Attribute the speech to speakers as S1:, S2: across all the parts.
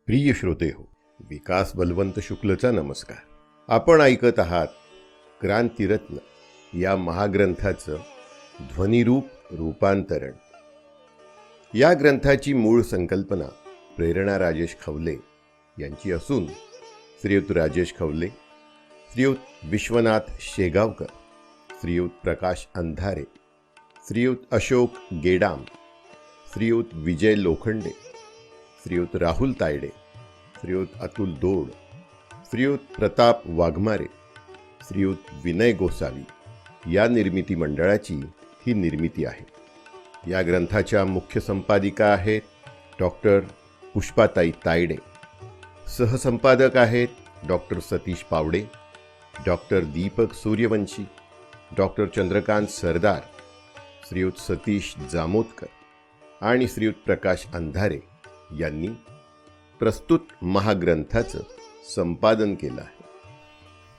S1: प्रिय श्रोते हो, विकास बलवंत शुक्लचा नमस्कार. आपण ऐकत आहात क्रांतिरत्न या महाग्रंथाचं ध्वनिरूप रूपांतरण. या ग्रंथाची मूळ संकल्पना प्रेरणा राजेश खवले यांची असून श्रीयुत राजेश खवले, श्रीयुत विश्वनाथ शेगावकर, श्रीयुत प्रकाश अंधारे, श्रीयुत अशोक गेडाम, श्रीयुत विजय लोखंडे, श्रीयुत राहुल तायडे, श्रीयुत अतुल दोड, श्रीयुत प्रताप वाघमारे, श्रीयुत विनय गोसावी या निर्मिती मंडळाची ही निर्मिती आहे. या ग्रंथाच्या मुख्य संपादिका आहेत डॉक्टर पुष्पाताई तायडे. सहसंपादक आहेत doctor Satish Pawde, doctor Deepak Suryavanshi, doctor Chandrakant Sardar, श्रीयुत सतीश जामोदकर आणि श्रीयुत प्रकाश अंधारे यांनी प्रस्तुत महाग्रंथाचं संपादन केलं आहे.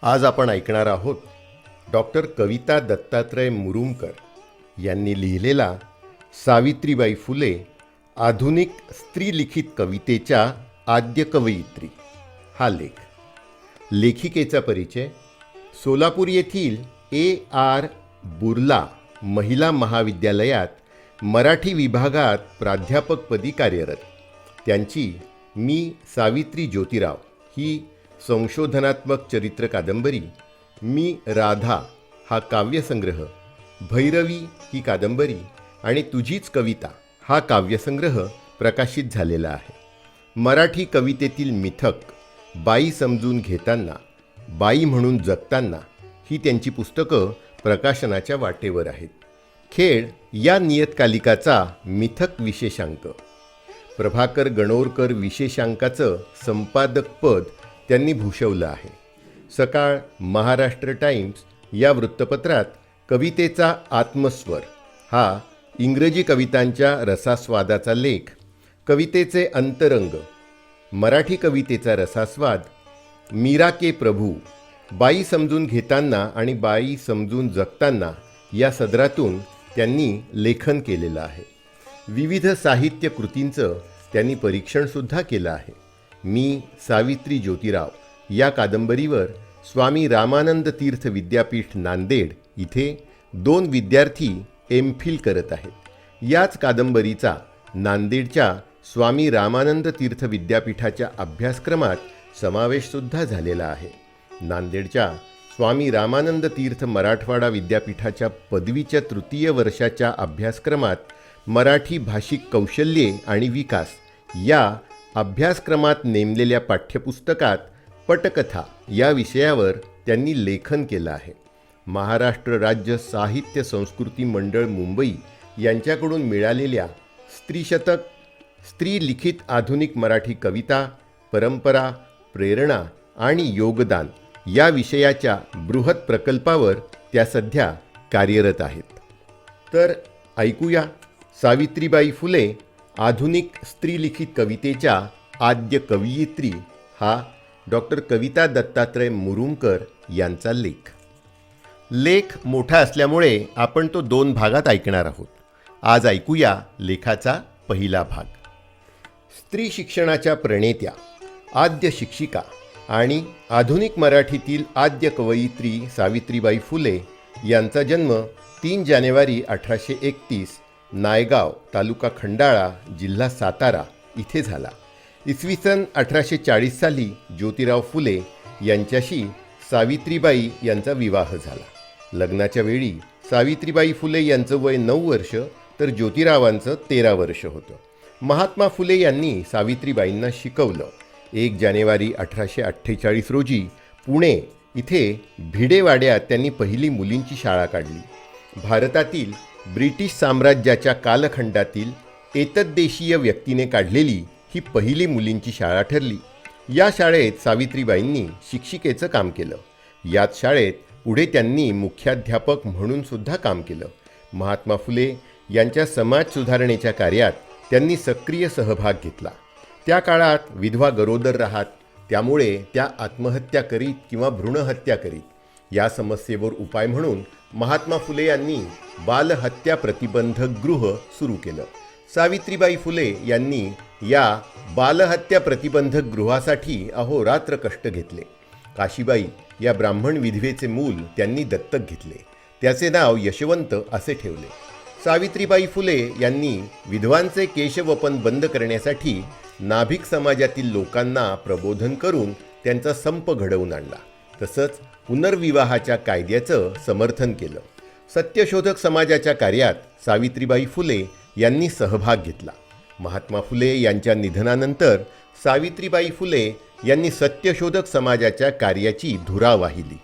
S1: आज आपण ऐकणार आहोत डॉक्टर कविता दत्तात्रय मुरुमकर यांनी लिहिलेला सावित्रीबाई फुले आधुनिक स्त्रीलिखित कवितेच्या आद्य कवयित्री हा लेख. लेखिकेचा परिचय. सोलापूर येथील AR बुर्ला महिला महाविद्यालयात मराठी विभागात प्राध्यापकपदी कार्यरत. त्यांची मी सावित्री ज्योतिराव ही संशोधनात्मक चरित्र कादंबरी, मी राधा हा काव्यसंग्रह, भैरवी ही कादंबरी आणि तुझीच कविता हा काव्यसंग्रह प्रकाशित झालेला आहे. मराठी कवितेतील मिथक, बाई समजून घेताना, बाई म्हणून जगताना ही त्यांची पुस्तकं प्रकाशनाच्या वाटेवर आहेत. खेळ या नियतकालिकाचा मिथक विशेषांक. प्रभाकर गणोरकर विशेषांकाचं संपादकपद त्यांनी भूषवलं आहे. सकाळ, महाराष्ट्र टाइम्स या वृत्तपत्रात कवितेचा आत्मस्वर हा इंग्रजी कवितांच्या रसास्वादाचा लेख, कवितेचे अंतरंग, मराठी कवितेचा रसास्वाद, मीरा के प्रभू, बाई समजून घेताना आणि बाई समजून जगताना या सदरातून त्यांनी लेखन केलेलं आहे. विविध साहित्य कृतींचं त्यांनी परीक्षणसुद्धा केलं आहे. मी सावित्री ज्योतिराव या कादंबरीवर स्वामी रामानंद तीर्थ विद्यापीठ नांदेड इथे 2 विद्यार्थी MPhil करत आहेत. याच कादंबरीचा नांदेडच्या स्वामी रामानंद तीर्थ विद्यापीठाच्या अभ्यासक्रमात समावेशसुद्धा झालेला आहे. नांदेडच्या स्वामी रामानंद तीर्थ मराठवाडा विद्यापीठाच्या पदवीच्या तृतीय वर्षाच्या अभ्यासक्रमात मराठी भाषिक कौशल्ये आणि विकास या अभ्यासक्रमात नेमलेल्या पाठ्यपुस्तकात पटकथा या विषयावर त्यांनी लेखन केलं आहे. महाराष्ट्र राज्य साहित्य संस्कृती मंडळ मुंबई यांच्याकडून मिळालेल्या स्त्रीशतक, स्त्रीलिखित आधुनिक मराठी कविता, परंपरा, प्रेरणा आणि योगदान या विषयाच्या बृहत प्रकल्पावर त्या सध्या कार्यरत आहेत. तर ऐकूया सावित्रीबाई फुले आधुनिक स्त्रीलिखित कवितेच्या आद्य कवयित्री हा डॉक्टर कविता दत्तात्रय मुरुमकर यांचा लेख. लेख मोठा असल्यामुळे आपण तो 2 भागात ऐकणार आहोत. आज ऐकूया लेखाचा पहिला भाग. स्त्री शिक्षणाच्या प्रणेत्या, आद्य शिक्षिका आणि आधुनिक मराठीतील आद्य कवयित्री सावित्रीबाई फुले यांचा जन्म 3 जानेवारी 1831 नायगाव, तालुका खंडाळा, जिल्हा सातारा इथे झाला. इसवी सन 1840 साली ज्योतिराव फुले यांच्याशी सावित्रीबाई यांचा विवाह झाला. लग्नाच्या वेळी सावित्रीबाई फुले यांचं वय 9 वर्ष तर ज्योतिरावांचं 13 वर्ष होतं. महात्मा फुले यांनी सावित्रीबाईंना शिकवलं. 1 जानेवारी 1848 रोजी पुणे इथे भिडेवाड्यात त्यांनी पहिली मुलींची शाळा काढली. भारतातील ब्रिटिश साम्राज्याच्या कालखंडातील एतद्देशीय व्यक्तीने काढलेली ही पहिली मुलींची शाळा ठरली. या शाळेत सावित्रीबाईंनी शिक्षिकेचं काम केलं. याच शाळेत पुढे त्यांनी मुख्याध्यापक म्हणून सुद्धा काम केलं. महात्मा फुले यांच्या समाज सुधारणेच्या कार्यात त्यांनी सक्रिय सहभाग घेतला. त्या काळात विधवा गरोदर राहत, त्यामुळे त्या आत्महत्या करीत किंवा भ्रूणहत्या करीत. या समस्येवर उपाय म्हणून महात्मा फुले यांनी बालहत्या प्रतिबंधक गृह सुरू केलं. सावित्रीबाई फुले यांनी या बालहत्या प्रतिबंधक गृहासाठी अहोरात्र कष्ट घेतले. काशीबाई या ब्राह्मण विधवेचे मूल त्यांनी दत्तक घेतले. त्याचे नाव यशवंत असे ठेवले. सावित्रीबाई फुले यांनी विधवांचे केशवपन बंद करण्यासाठी नाभिक समाजातील लोकांना प्रबोधन करून त्यांचा संप घडवून आणला. तसंच पुनर्विवाहाच्या कायद्याचं समर्थन केलं. सत्यशोधक समाजाच्या कार्यात सावित्रीबाई फुले यांनी सहभाग घेतला. महात्मा फुले यांच्या निधनानंतर सावित्रीबाई फुले यांनी सत्यशोधक समाजाच्या कार्याची धुरा वाहिली.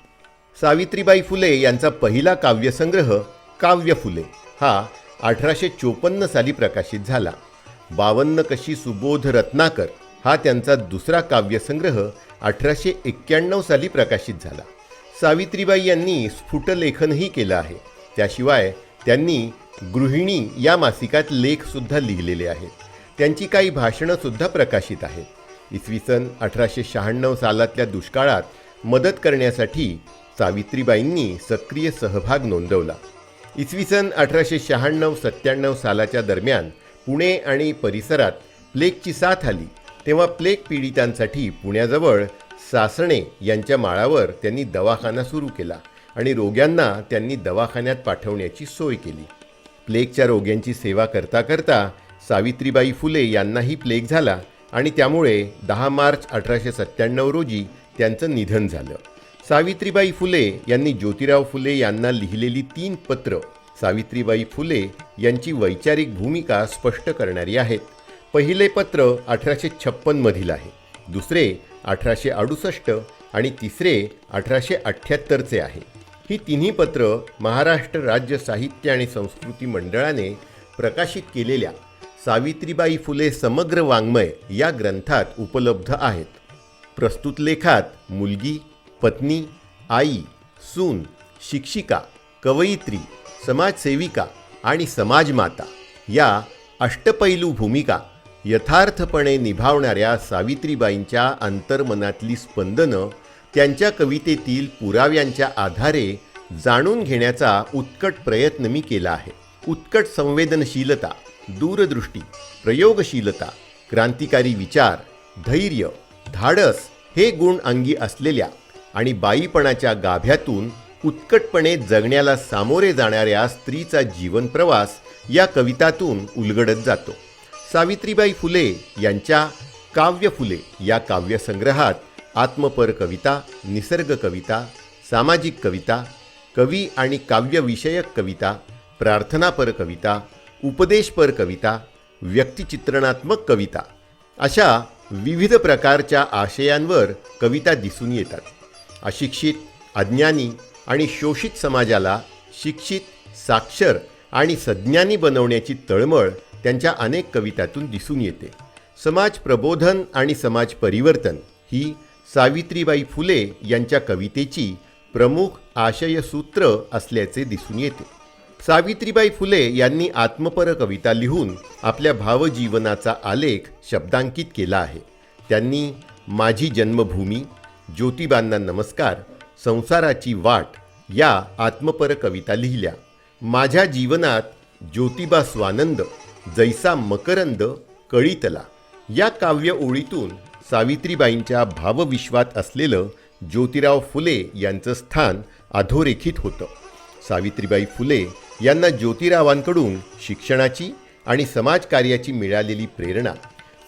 S1: सावित्रीबाई फुले यांचा पहिला काव्यसंग्रह काव्य फुले हा 1854 साली प्रकाशित झाला. 52 कशी सुबोध रत्नाकर हा त्यांचा दुसरा काव्यसंग्रह 1891 साली प्रकाशित झाला. सावित्रीबाई यांनी स्फुटलेखनही केलं आहे. त्याशिवाय त्यांनी गृहिणी या मासिकात लेखसुद्धा लिहिलेले आहेत. त्यांची काही भाषणंसुद्धा प्रकाशित आहेत. इसवी सन 1896 सालातल्या दुष्काळात मदत करण्यासाठी सावित्रीबाईंनी सक्रिय सहभाग नोंदवला. इसवी सन 1896-97 सालाच्या दरम्यान पुणे आणि परिसरात प्लेगची साथ आली. तेव्हा प्लेग पीडितांसाठी पुण्याजवळ सासणे यांच्या माळावर त्यांनी दवाखाना सुरू केला आणि रोग्यांना त्यांनी दवाखान्यात पाठवण्याची सोय केली. प्लेगच्या रोग्यांची सेवा करता करता सावित्रीबाई फुले यांनाही प्लेग झाला आणि त्यामुळे 10 मार्च 1897 रोजी त्यांचं निधन झालं. सावित्रीबाई फुले यांनी ज्योतिराव फुले यांना लिहिलेली 3 पत्र सावित्रीबाई फुले यांची वैचारिक भूमिका स्पष्ट करणारी आहेत. पहिले पत्र 1856 मधील आहे, दुसरे 1868 आणि तिसरे 1878चे आहे. ही तिन्ही पत्र महाराष्ट्र राज्य साहित्य आणि संस्कृती मंडळाने प्रकाशित केलेल्या सावित्रीबाई फुले समग्र वाङ्मय या ग्रंथात उपलब्ध आहेत. प्रस्तुत लेखात मुलगी, पत्नी, आई, सून, शिक्षिका, कवयित्री, समाजसेविका आणि समाजमाता या अष्टपैलू भूमिका यथार्थपणे निभावणाऱ्या सावित्रीबाईंच्या अंतर्मनातली स्पंदनं त्यांच्या कवितेतील पुराव्यांच्या आधारे जाणून घेण्याचा उत्कट प्रयत्न मी केला आहे. उत्कट संवेदनशीलता, दूरदृष्टी, प्रयोगशीलता, क्रांतिकारी विचार, धैर्य, धाडस हे गुण अंगी असलेल्या आणि बाईपणाच्या गाभ्यातून उत्कटपणे जगण्याला सामोरे जाणाऱ्या स्त्रीचा जीवनप्रवास या कवितातून उलगडत जातो. सावित्रीबाई फुले यांच्या काव्य फुले या काव्यसंग्रहात आत्मपर कविता, निसर्ग कविता, सामाजिक कविता, कवी आणि काव्यविषयक कविता, प्रार्थनापर कविता, उपदेशपर कविता, व्यक्तिचित्रणात्मक कविता अशा विविध प्रकारच्या आशयांवर कविता दिसून येतात. अशिक्षित, अज्ञानी आणि शोषित समाजाला शिक्षित, साक्षर आणि सज्ञानी बनवण्याची तळमळ त्यांच्या अनेक कवितातून दिसून येते. समाज प्रबोधन आणि समाज परिवर्तन ही सावित्रीबाई फुले यांच्या कवितेची प्रमुख आशयसूत्र असल्याचे दिसून येते. सावित्रीबाई फुले यांनी आत्मपर कविता लिहून आपल्या भावजीवनाचा आलेख शब्दांकित केला आहे. त्यांनी माझी जन्मभूमी, ज्योतिबांना नमस्कार, संसाराची वाट या आत्मपर कविता लिहिल्या. माझ्या जीवनात ज्योतिबा स्वानंद, जैसा मकरंद कळीतला या काव्य ओळीतून सावित्रीबाईंच्या भावविश्वात असलेलं ज्योतिराव फुले यांचं स्थान अधोरेखित होतं. सावित्रीबाई फुले यांना ज्योतिरावांकडून शिक्षणाची आणि समाजकार्याची मिळालेली प्रेरणा,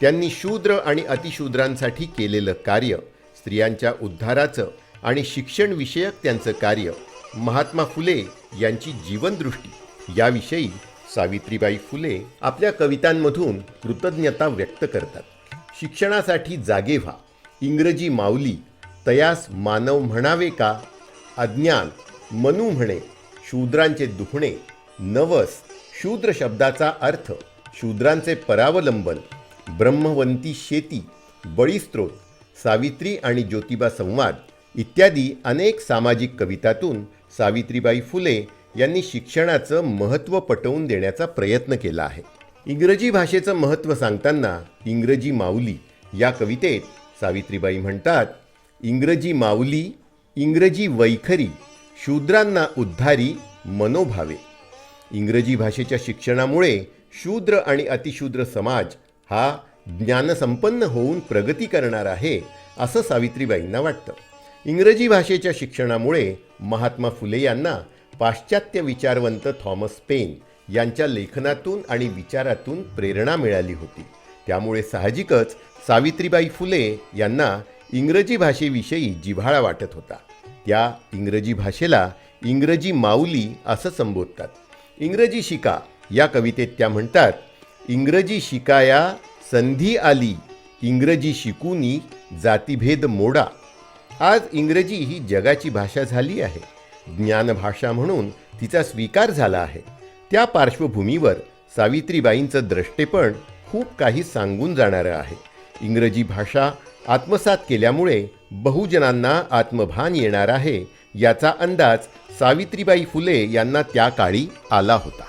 S1: त्यांनी शूद्र आणि अतिशूद्रांसाठी केलेलं कार्य, स्त्रियांच्या उद्धाराचं आणि शिक्षणविषयक त्यांचं कार्य, महात्मा फुले यांची जीवनदृष्टी याविषयी सावित्रीबाई फुले आपल्या कवितांमधून कृतज्ञता व्यक्त करतात. शिक्षणासाठी जागे व्हा, इंग्रजी माऊली, तयास मानव म्हणावे का, अज्ञान, मनू म्हणे, शूद्रांचे दुखणे, नवस, शूद्र शब्दाचा अर्थ, शूद्रांचे परावलंबन, ब्रह्मवंती शेती, बळीस्त्रोत, सावित्री आणि ज्योतिबा संवाद इत्यादी अनेक सामाजिक कवितातून सावित्रीबाई फुले यांनी शिक्षणाचं महत्त्व पटवून देण्याचा प्रयत्न केला आहे. इंग्रजी भाषेचं महत्त्व सांगताना इंग्रजी माऊली या कवितेत सावित्रीबाई म्हणतात, इंग्रजी माऊली, इंग्रजी वैखरी, शूद्रांना उद्धारी मनोभावे. इंग्रजी भाषेच्या शिक्षणामुळे शूद्र आणि अतिशूद्र समाज हा ज्ञानसंपन्न होऊन प्रगती करणार आहे असं सावित्रीबाईंना वाटतं. इंग्रजी भाषेच्या शिक्षणामुळे महात्मा फुले यांना पाश्चात्य विचारवंत थॉमस पेन यांच्या लेखनातून आणि विचारातून प्रेरणा मिळाली होती. त्यामुळे साहजिकच सावित्रीबाई फुले यांना इंग्रजी भाषेविषयी जिव्हाळा वाटत होता. त्या इंग्रजी भाषेला इंग्रजी माऊली असं संबोधतात. इंग्रजी शिका या कवितेत त्या म्हणतात, इंग्रजी शिकाया संधी आली, इंग्रजी शिकूनी जातीभेद मोडा. आज इंग्रजी ही जगाची भाषा झाली आहे. ज्ञानभाषा म्हणून तिचा स्वीकार झाला आहे. त्या पार्श्वभूमीवर सावित्रीबाईंचं द्रष्टेपण खूप काही सांगून जाणारं आहे. इंग्रजी भाषा आत्मसात केल्यामुळे बहुजनांना आत्मभान येणार आहे याचा अंदाज सावित्रीबाई फुले यांना त्या काळी आला होता.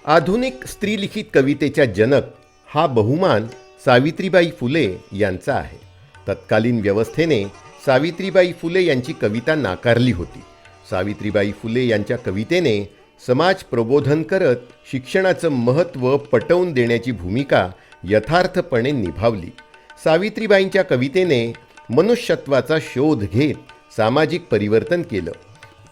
S1: आधुनिक स्त्रीलिखित कवितेच्या जनक हा बहुमान सावित्रीबाई फुले यांचा आहे. तत्कालीन व्यवस्थेने सावित्रीबाई फुले यांची कविता नाकारली होती. सावित्रीबाई फुले यांच्या कवितेने समाज प्रबोधन करत शिक्षणाचं महत्त्व पटवून देण्याची भूमिका यथार्थपणे निभावली. सावित्रीबाईंच्या कवितेने मनुष्यत्वाचा शोध घेत सामाजिक परिवर्तन केलं.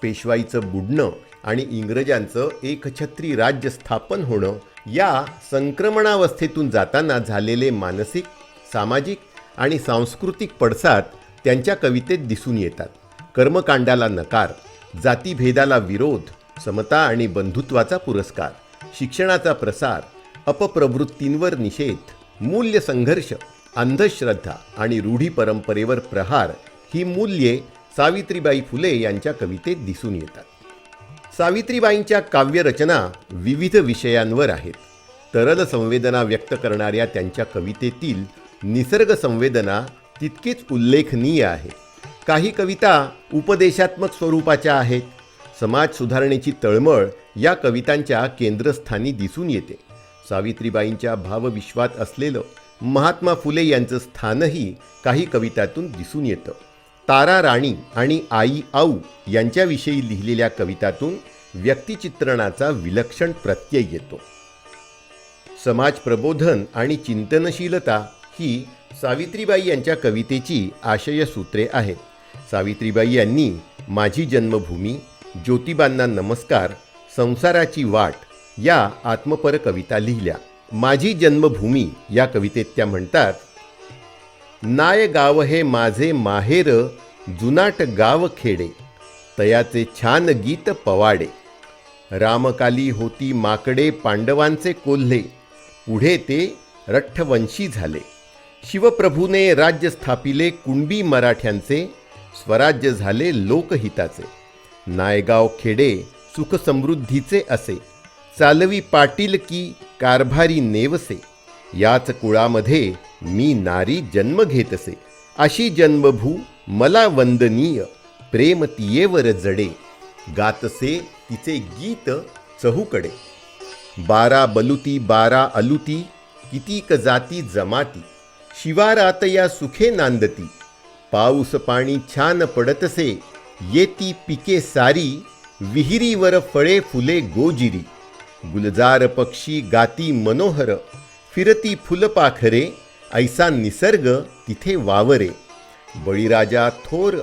S1: पेशवाईचं बुडणं आणि इंग्रजांचं एकछत्री राज्य स्थापन होणं या संक्रमणावस्थेतून जाताना झालेले मानसिक, सामाजिक आणि सांस्कृतिक पडसाद त्यांच्या कवितेत दिसून येतात. कर्मकांडाला नकार, जातीभेदाला विरोध, समता आणि बंधुत्वाचा पुरस्कार, शिक्षणाचा प्रसार, अपप्रवृत्तींवर निषेध, मूल्य संघर्ष, अंधश्रद्धा आणि रूढी परंपरेवर प्रहार ही मूल्ये सावित्रीबाई फुले यांच्या कवितेत दिसून येतात. सावित्रीबाईंच्या काव्यरचना विविध विषयांवर आहेत. तरल संवेदना व्यक्त करणाऱ्या त्यांच्या कवितेतील निसर्ग संवेदना तितकीच उल्लेखनीय आहे. काही कविता उपदेशात्मक स्वरूपाच्या आहेत. समाज सुधारणेची तळमळ या कवितांच्या केंद्रस्थानी दिसून येते. सावित्रीबाईंच्या भावविश्वात असलेलं महात्मा फुले यांचं स्थानही काही कवितातून दिसून येतं. तारा राणी आणि आई आऊ यांच्याविषयी लिहिलेल्या कवितातून व्यक्तिचित्रणाचा विलक्षण प्रत्यय येतो. समाज प्रबोधन आणि चिंतनशीलता ही सावित्रीबाई यांच्या कवितेची आशयसूत्रे आहेत. सावित्रीबाई यांनी माझी जन्मभूमी, ज्योतिबांना नमस्कार, संसाराची वाट या आत्मपर कविता लिहिल्या. माझी जन्मभूमी या कवितेत त्या म्हणतात, नाय गाव हे माझे माहेर, जुनाट गाव खेडे, तयाचे छान गीत पवाडे. रामकाली होती माकडे पांडवांचे कोल्हे, पुढे ते रठ्ठवंशी झाले. शिवप्रभूने राज्य स्थापिले कुणबी मराठ्यांचे, स्वराज्य झाले लोकहिताचे. नायगाव खेडे सुखसमृद्धीचे असे, चालवी पाटील की कारभारी नेवसे. याच कुळामध्ये मी नारी जन्म घेतसे, अशी जन्मभू मला वंदनीय, प्रेम तियेवर जडे, गातसे तिचे गीत चहूकडे. 12 बलुती 12 अलुती, कितीक जाती जमाती, शिवारात या सुखे नांदती. पाऊस पाणी छान पडतसे, येती पिके सारी, विहिरीवर फळे फुले गोजिरी. गुलजार पक्षी गाती मनोहर, फिरती फुलपाखरे, ऐसा निसर्ग तिथे वावरे. बळीराजा थोर,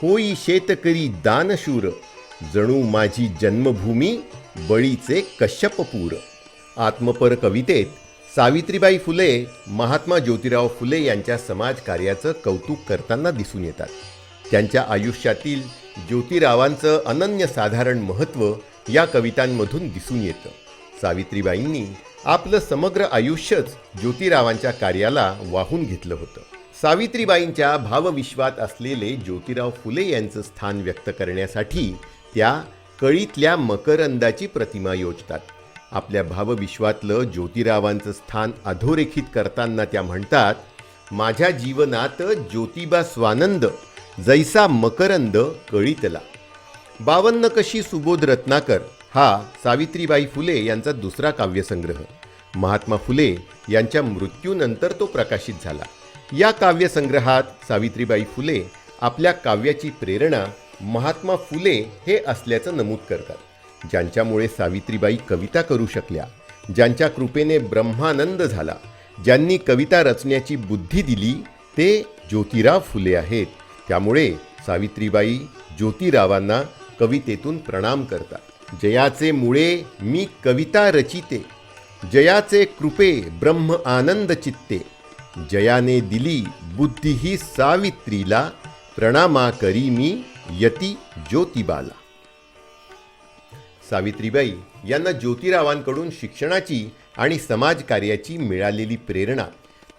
S1: होई शेतकरी दानशूर, जणू माझी जन्मभूमी, बळीचे कश्यपपूर. आत्मपर कवितेत सावित्रीबाई फुले महात्मा ज्योतिराव फुले यांच्या समाजकार्याचं कौतुक करताना दिसून येतात. त्यांच्या आयुष्यातील ज्योतिरावांचं अनन्यसाधारण महत्त्व या कवितांमधून दिसून येतं. सावित्रीबाईंनी आपलं समग्र आयुष्यच ज्योतिरावांच्या कार्याला वाहून घेतलं होतं. सावित्रीबाईंच्या भावविश्वात असलेले ज्योतिराव फुले यांचं स्थान व्यक्त करण्यासाठी त्या कळीतल्या मकरंदाची प्रतिमा योजतात. आपल्या भावविश्वातलं ज्योतिरावांचं स्थान अधोरेखित करताना त्या म्हणतात, माझ्या जीवनात ज्योतिबा स्वानंद, जैसा मकरंद कळीतला. 52 कशी सुबोध रत्नाकर हा सावित्रीबाई फुले यांचा दुसरा काव्यसंग्रह. महात्मा फुले यांच्या मृत्यूनंतर तो प्रकाशित झाला. या काव्यसंग्रहात सावित्रीबाई फुले आपल्या काव्याची प्रेरणा महात्मा फुले हे असल्याचं नमूद करतात. ज्यांच्यामुळे सावित्रीबाई कविता करू शकल्या, ज्यांच्या कृपेने ब्रह्मानंद झाला, ज्यांनी कविता रचण्याची बुद्धी दिली ते ज्योतिराव फुले आहेत. त्यामुळे सावित्रीबाई ज्योतिरावांना कवितेतून प्रणाम करतात. जयाचे मुळे मी कविता रचिते, जयाचे कृपे ब्रह्म आनंद चित्ते, जयाने दिली बुद्धी ही सावित्रीला, प्रणामा करी मी यती ज्योतिबाला. सावित्रीबाई यांना ज्योतिरावांकडून शिक्षणाची आणि समाजकार्याची मिळालेली प्रेरणा,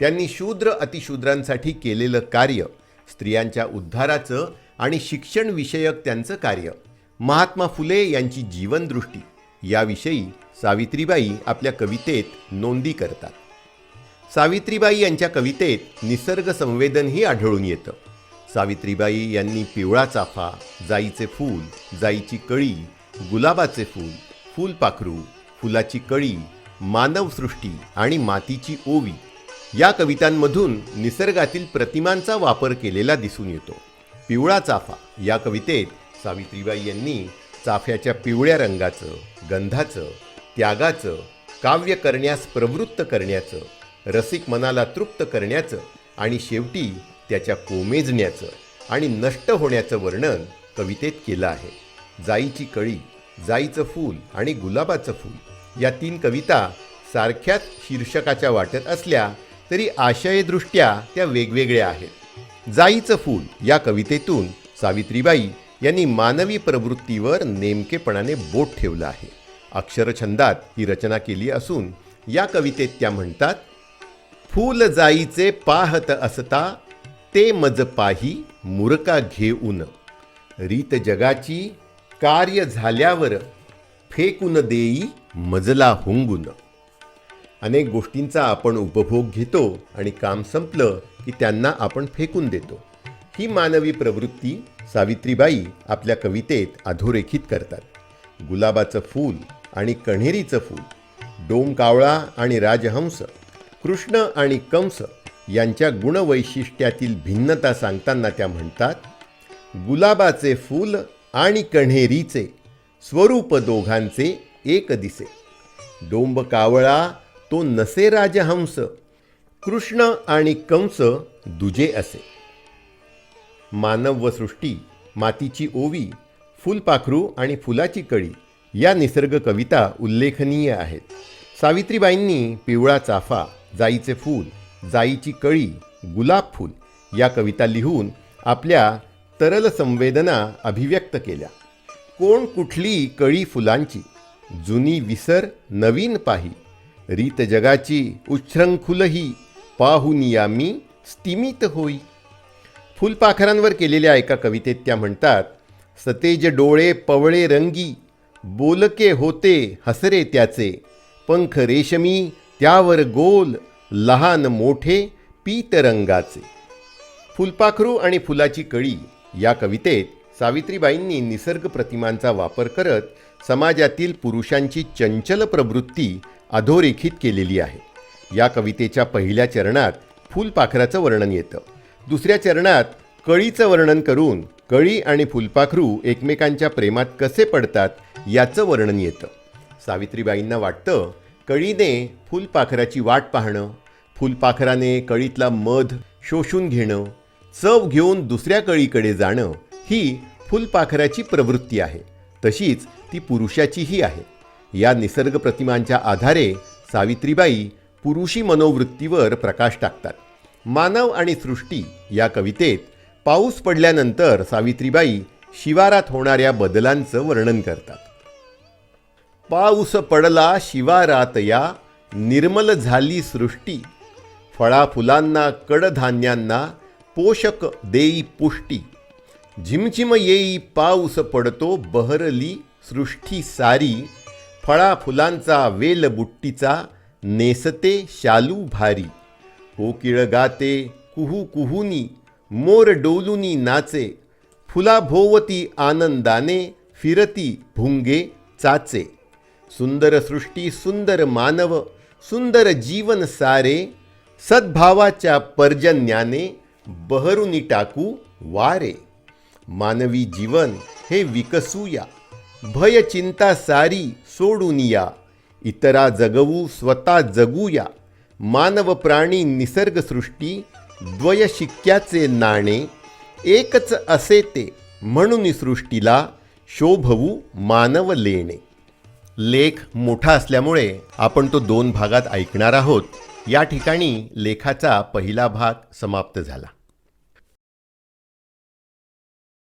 S1: त्यांनी शूद्र अतिशूद्रांसाठी केलेलं कार्य, स्त्रियांच्या उद्धाराचं आणि शिक्षणविषयक त्यांचं कार्य, महात्मा फुले यांची जीवनदृष्टी याविषयी सावित्रीबाई आपल्या कवितेत नोंदी करतात. सावित्रीबाई यांच्या कवितेत निसर्ग संवेदनही आढळून येतं. सावित्रीबाई यांनी पिवळा चाफा, जाईचे फूल, जाईची कळी, गुलाबाचे फूल, फुलपाखरू, फुलाची कळी, मानवसृष्टी आणि मातीची ओवी या कवितांमधून निसर्गातील प्रतिमांचा वापर केलेला दिसून येतो. पिवळा चाफा या कवितेत सावित्रीबाई यांनी चाफ्याच्या पिवळ्या रंगाचं, गंधाचं, त्यागाचं, काव्य करण्यास प्रवृत्त करण्याचं, रसिक मनाला तृप्त करण्याचं आणि शेवटी त्याच्या कोमेजण्याचं आणि नष्ट होण्याचं वर्णन कवितेत केलं आहे. जाईची कळी, जाईचं फूल आणि गुलाबाचं फूल या 3 कविता सारख्याच शीर्षकाच्या वाटत असल्या तरी आशयदृष्ट्या त्या वेगवेगळ्या आहेत. जाईचं फूल या कवितेतून सावित्रीबाई यांनी मानवी प्रवृत्तीवर नेमकेपणाने बोट ठेवलं आहे. अक्षरछंदात ही रचना केली असून या कवितेत त्या म्हणतात, फूल जाईचे पाहत असता ते मज पाही मुरका घेऊन, रीत जगाची कार्य झाल्यावर फेकून देई मजला हुंगून. अनेक गोष्टींचा आपण उपभोग घेतो आणि काम संपलं की त्यांना आपण फेकून देतो. ही मानवी प्रवृत्ती सावित्रीबाई आपल्या कवितेत अधोरेखित करतात. गुलाबाचं फूल आणि कण्हेरीचं फूल, डोमकावळा आणि राजहंस, कृष्ण आणि कंस यांच्या गुणवैशिष्ट्यातील भिन्नता सांगताना त्या म्हणतात, गुलाबाचे फूल आणि कण्हेरीचे स्वरूप दोघांचे एक दिसे, डोंब कावळा तो नसे राजहंस, कृष्ण आणि कंस दुजे असे. मानव व सृष्टी, मातीची ओवी, फुलपाखरू आणि फुलाची कळी या निसर्ग कविता उल्लेखनीय आहेत. सावित्रीबाईंनी पिवळा चाफा, जाईचे फूल, जाईची कळी, गुलाब फूल या कविता लिहून आपल्या तरल संवेदना अभिव्यक्त केल्या. कोण कुठली कळी फुलांची, जुनी विसर नवीन पाही, रीत जगाची उच्छृंखुलही, पाहून या मी स्तिमित होई. फुलपाखरांवर केलेल्या एका कवितेत त्या म्हणतात, सतेज डोळे पवळे रंगी, बोलके होते हसरे त्याचे, पंख रेशमी त्यावर गोल, लहान मोठे पीतरंगाचे. फुलपाखरू आणि फुलाची कळी या कवितेत सावित्रीबाईंनी निसर्ग प्रतिमांचा वापर करत समाजातील पुरुषांची चंचल प्रवृत्ती अधोरेखित केलेली आहे. या कवितेच्या पहिल्या चरणात फुलपाखराचं वर्णन येतं. दुसऱ्या चरणात कळीचं वर्णन करून कळी आणि फुलपाखरू एकमेकांच्या प्रेमात कसे पडतात याचं वर्णन येतं. सावित्रीबाईंना वाटतं, कळीने फुलपाखराची वाट पाहणं, फुलपाखराने कळीतला मध शोषून घेणं, चव घेऊन दुसऱ्या कळीकडे जाणं ही फुलपाखराची प्रवृत्ती आहे. तशीच ती पुरुषाचीही आहे. या निसर्ग प्रतिमांच्या आधारे सावित्रीबाई पुरुषी मनोवृत्तीवर प्रकाश टाकतात. मानव आणि सृष्टी या कवितेत पाऊस पडल्यानंतर सावित्रीबाई शिवारात होणाऱ्या बदलांचं वर्णन करतात. पाऊस पडला शिवारात या, निर्मल झाली सृष्टी, फळाफुलांना कडधान्यांना पोषक देई पुष्टी, झिमझिम येई पाऊस पडतो बहरली सृष्टी सारी, फळाफुलांचा वेलबुट्टीचा नेसते शालू भारी, कोकिळ गाते कुहू कुहूनी, मोर डोलुनी नाचे, फुलाभोवती आनंदाने फिरती भुंगे चाचे, सुंदर सृष्टी सुंदर मानव सुंदर जीवन सारे, सद्भावाच्या पर्जन्याने बहरुनी टाकू वारे. मानवी जीवन हे विकसूया, भय चिंता सारी सोडून या, इतरा जगवू स्वतः जगूया, मानव प्राणी निसर्गसृष्टी द्वयशिक्क्याचे नाणे, एकच असे ते म्हणून सृष्टीला शोभवू मानव लेणे. लेख मोठा असल्यामुळे आपण तो 2 भागात ऐकणार आहोत. या ठिकाणी लेखाचा पहिला भाग समाप्त झाला.